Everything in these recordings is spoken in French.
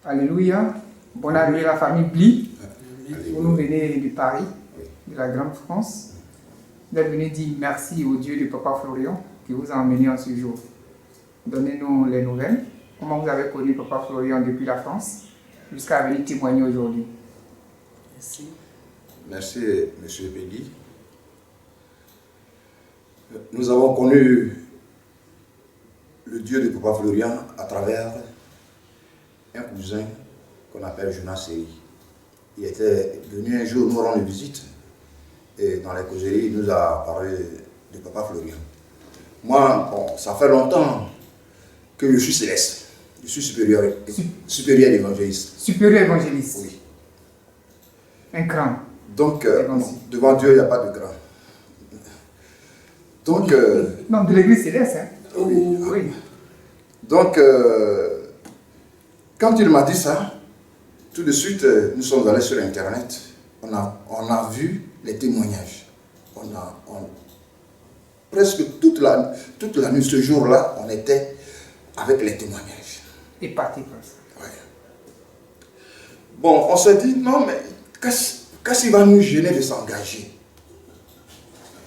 Alléluia. Bonne année la famille Bli. Vous nous venez de Paris, de la Grande France. Vous êtes venu dire merci au Dieu de Papa Florian qui vous a emmené en ce jour. Donnez-nous les nouvelles. Comment vous avez connu Papa Florian depuis la France jusqu'à venir témoigner aujourd'hui. Merci. Merci, M. Peggy. Nous avons connu le Dieu de Papa Florian à travers un cousin qu'on appelle Jonas Seri. Il était venu un jour nous rendre visite et dans la causerie, il nous a parlé de Papa Florian. Moi, bon, ça fait longtemps que je suis céleste. Je suis supérieur évangéliste. Supérieur évangéliste. Oui. Un cran. Donc, devant Dieu, il n'y a pas de grand. Donc, non, de l'église céleste, hein? Oui. Oui. Donc, quand il m'a dit ça, tout de suite, nous sommes allés sur Internet. On a vu les témoignages. Presque toute la nuit, ce jour-là, on était avec les témoignages. Et parti comme ça. Ouais. Bon, on s'est dit, non, mais qu'est-ce qui va nous gêner de s'engager?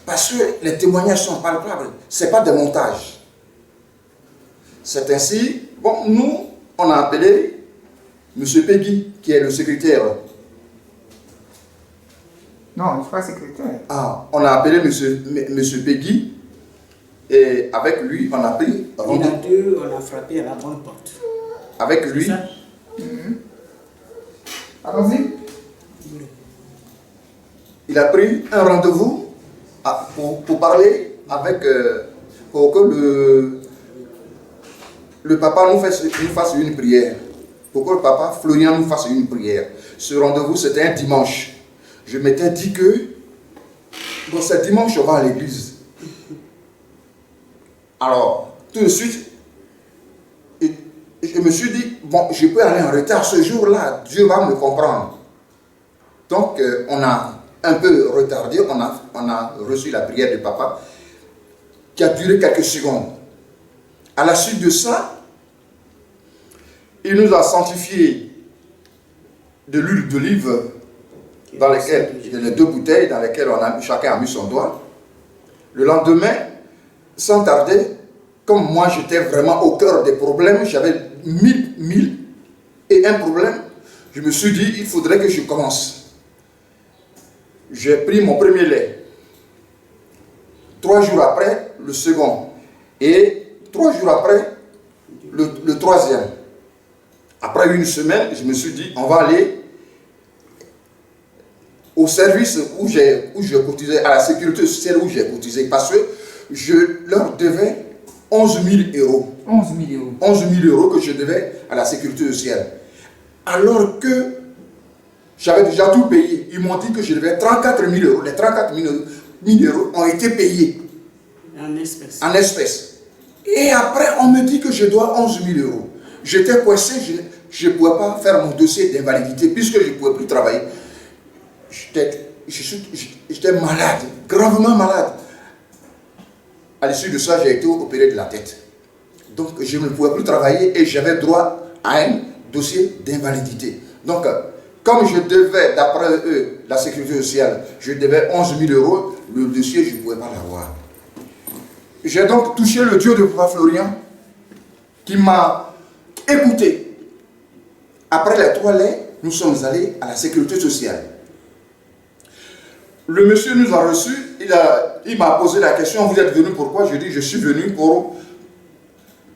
Parce que les témoignages sont palpables. Ce n'est pas des montages. C'est ainsi, bon, nous, on a appelé M. Peggy, qui est le secrétaire. Non, je ne suis pas secrétaire. Ah, on a appelé M. Peggy, et avec lui, on a pris... On a frappé à la bonne porte. Avec lui... Allons-y. Il a pris un rendez-vous pour parler avec... pour que le papa nous fasse une prière. Pour que le papa Florian nous fasse une prière. Ce rendez-vous, c'était un dimanche. Je m'étais dit que, bon, ce dimanche, on va à l'église. Alors, tout de suite, je me suis dit, bon, je peux aller en retard ce jour-là, Dieu va me comprendre. Donc, on a un peu retardé, on a reçu la prière de papa, qui a duré quelques secondes. À la suite de ça, il nous a sanctifié de l'huile d'olive dans lesquelles, les 2 bouteilles dans lesquelles chacun a mis son doigt. Le lendemain, sans tarder, comme moi j'étais vraiment au cœur des problèmes, j'avais 1001 problèmes, je me suis dit, il faudrait que je commence. J'ai pris mon premier lait. 3 jours après, le second. Et 3 jours après, le troisième. Après une semaine, je me suis dit, on va aller au service où j'ai cotisé, à la sécurité sociale où j'ai cotisé, parce que je leur devais 11 000 euros. 11 000 euros. 11 000 euros que je devais à la sécurité sociale. Alors que j'avais déjà tout payé. Ils m'ont dit que je devais 34 000 euros. Les 34 000 euros ont été payés. En espèces. En espèces. Et après, on me dit que je dois 11 000 euros. J'étais coincé, je ne pouvais pas faire mon dossier d'invalidité puisque je ne pouvais plus travailler. J'étais malade, gravement malade. À l'issue de ça, j'ai été opéré de la tête. Donc, je ne pouvais plus travailler et j'avais droit à un dossier d'invalidité. Donc, comme je devais, d'après eux, la sécurité sociale, je devais 11 000 euros, le dossier, je ne pouvais pas l'avoir. J'ai donc touché le Dieu de Papa Florian qui m'a écouté. Après les 3 laits, nous sommes allés à la sécurité sociale. Le monsieur nous a reçus, il m'a posé la question, vous êtes venu pourquoi? Je dis, je suis venu pour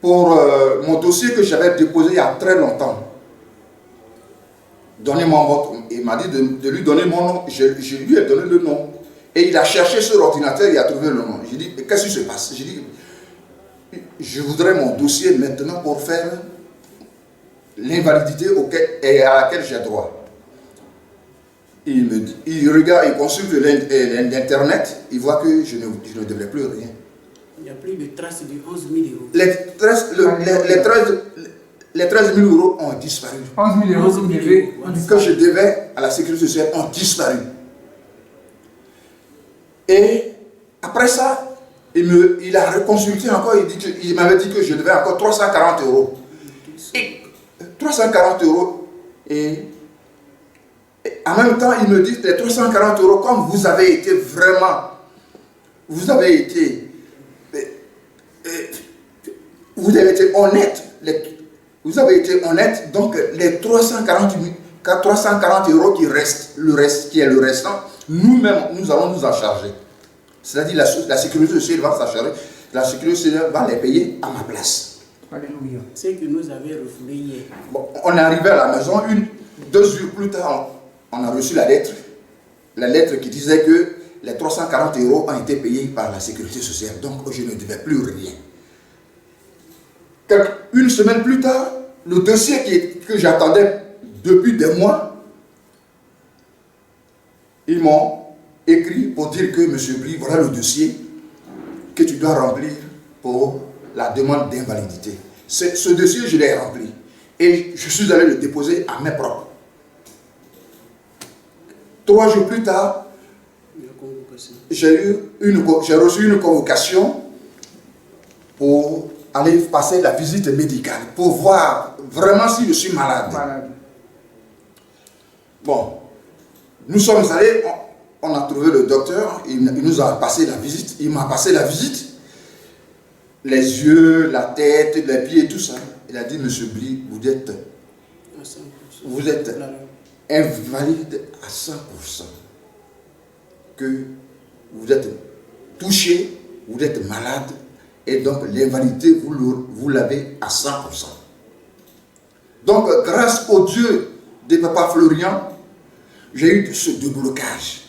mon dossier que j'avais déposé il y a très longtemps. Donnez-moi votre... Il m'a dit de lui donner mon nom. Je lui ai donné le nom. Et il a cherché sur l'ordinateur, il a trouvé le nom. J'ai dit, qu'est-ce qui se passe? J'ai dit, je voudrais mon dossier maintenant pour faire l'invalidité à laquelle j'ai droit. Il me dit, il regarde, il consulte l'internet, il voit que je ne devrais plus rien. Il n'y a plus de traces de 11 000 euros. Les 13 000 euros ont disparu. 11 000 euros que je devais à la sécurité sociale ont disparu. Et après ça, il a reconsulté encore, il m'avait dit que je devais encore 340 euros. Et 340 euros. Et en même temps, il me dit, les 340 euros, comme vous avez été vraiment, vous avez été honnête, vous avez été honnête, donc les 340 euros qui restent, qui est le restant, nous-mêmes, nous allons nous en charger. C'est-à-dire la sécurité sociale va s'en charger, la sécurité sociale va les payer à ma place. Alléluia. C'est que nous avions refoulé hier. Bon, on est arrivé à la maison, 2 jours plus tard, on a reçu la lettre qui disait que les 340 euros ont été payés par la sécurité sociale, donc je ne devais plus rien. Une semaine plus tard, le dossier que j'attendais depuis des mois, ils m'ont écrit pour dire que, monsieur Brie, voilà le dossier que tu dois remplir pour la demande d'invalidité. Ce dossier, je l'ai rempli et je suis allé le déposer à main propre. 3 jours plus tard, j'ai reçu une convocation pour aller passer la visite médicale, pour voir vraiment si je suis malade. Bon, nous sommes allés, on a trouvé le docteur, il nous a passé la visite, il m'a passé la visite, les yeux, la tête, les pieds, tout ça. Il a dit, monsieur Brie, vous êtes invalide à 100%. Que vous êtes touché, vous êtes malade, et donc l'invalidité, vous l'avez à 100%. Donc, grâce au Dieu de Papa Florian, j'ai eu ce déblocage.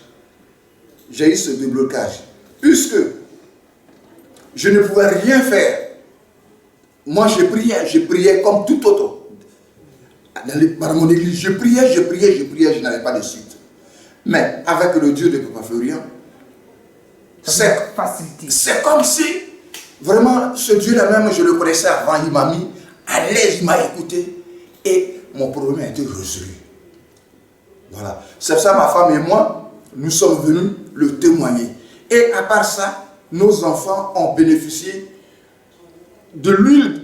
Puisque je ne pouvais rien faire. Moi, je priais comme tout autre. Dans mon église, je priais, je n'avais pas de suite. Mais avec le Dieu de Papa Florian, c'est comme si, vraiment, ce Dieu-là même, je le connaissais avant, il m'a mis à l'aise, il m'a écouté, et mon problème a été résolu. Voilà. C'est ça, ma femme et moi, nous sommes venus le témoigner. Et à part ça, nos enfants ont bénéficié de l'huile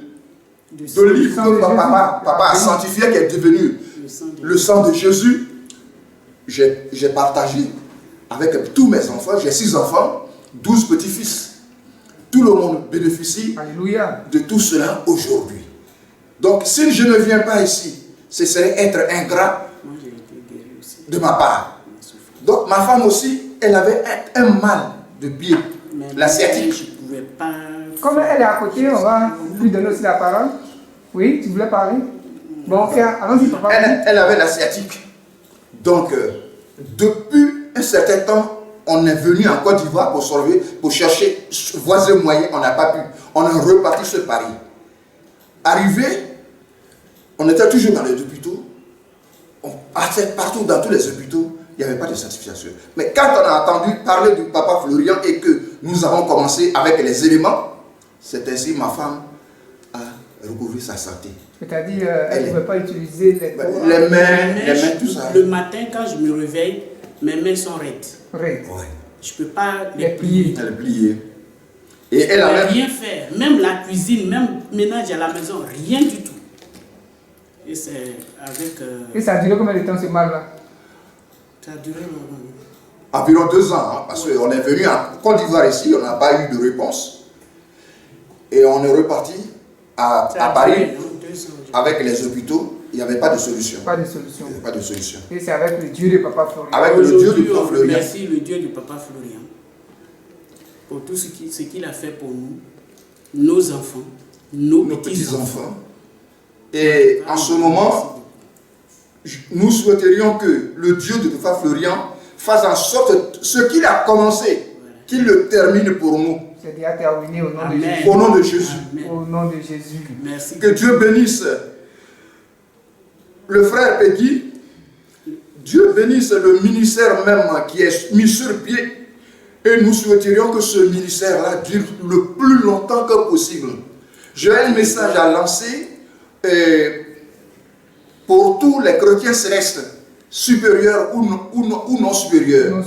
d'olive que papa a sanctifié, qui est devenu le sang de Jésus. J'ai partagé avec tous mes enfants, j'ai 6 enfants, 12 petits-fils. Tout le monde bénéficie de tout cela aujourd'hui. Donc, si je ne viens pas ici, ce serait être ingrat de ma part. Donc, ma femme aussi, elle avait un mal de pied, la sciatique. Je ne pouvais pas. Comme elle est à côté, on va lui donner aussi la parole. Oui, tu voulais parler? Bon, ok, allons-y, papa. Elle avait la sciatique. Donc, depuis un certain temps, on est venu en Côte d'Ivoire pour chercher voisin moyen, on n'a pas pu. On est reparti sur Paris. Arrivé, on était toujours dans les hôpitaux. On passait partout dans tous les hôpitaux, il n'y avait pas de certification. Mais quand on a entendu parler du Papa Florian et que nous avons commencé avec les éléments, c'est ainsi que ma femme a recouvré sa santé. C'est-à-dire, elle ne pouvait pas utiliser les mains, tout ça. Le matin, quand je me réveille, mes mains sont raides. Ouais. Je ne peux pas les plier. Elle pliait. Et elle ne avait rien faire. Même la cuisine, même ménage à la maison, rien du tout. Et c'est avec... Et ça a duré combien de temps ce mal-là? Ça a duré... environ 2 ans, hein, parce qu'on est venu en Côte d'Ivoire ici, on n'a pas eu de réponse. Et on est reparti à Paris avec les hôpitaux, il n'y avait pas de solution. Pas de solution. Il n'y avait pas de solution. Et c'est avec le Dieu de Papa Florian. Avec le Dieu de Papa Florian. Merci le Dieu de Papa Florian pour tout ce qu'il a fait pour nous, nos enfants, nos petits-enfants. Et en ce moment, nous souhaiterions que le Dieu de Papa Florian fasse en sorte ce qu'il a commencé, qu'il le termine pour nous. C'est déjà terminé au nom de Jésus. Au nom de Jésus. Amen. Au nom de Jésus. Merci. Que Dieu bénisse le frère Peggy. Dieu bénisse le ministère même qui est mis sur pied. Et nous souhaiterions que ce ministère-là dure le plus longtemps que possible. J'ai un message à lancer pour tous les chrétiens célestes, supérieurs ou non supérieurs,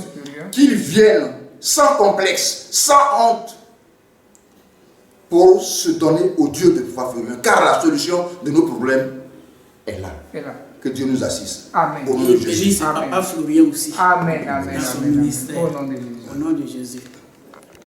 qu'ils viennent sans complexe, sans honte, pour se donner au Dieu de Papa Florian. Car la solution de nos problèmes est là. est là. Que Dieu nous assiste. Amen. Au nom Et de Jésus. bénisse Amen. Papa Florian aussi. Amen, amen, Dans son amen. ministère. Au nom de Jésus. Au nom de Jésus.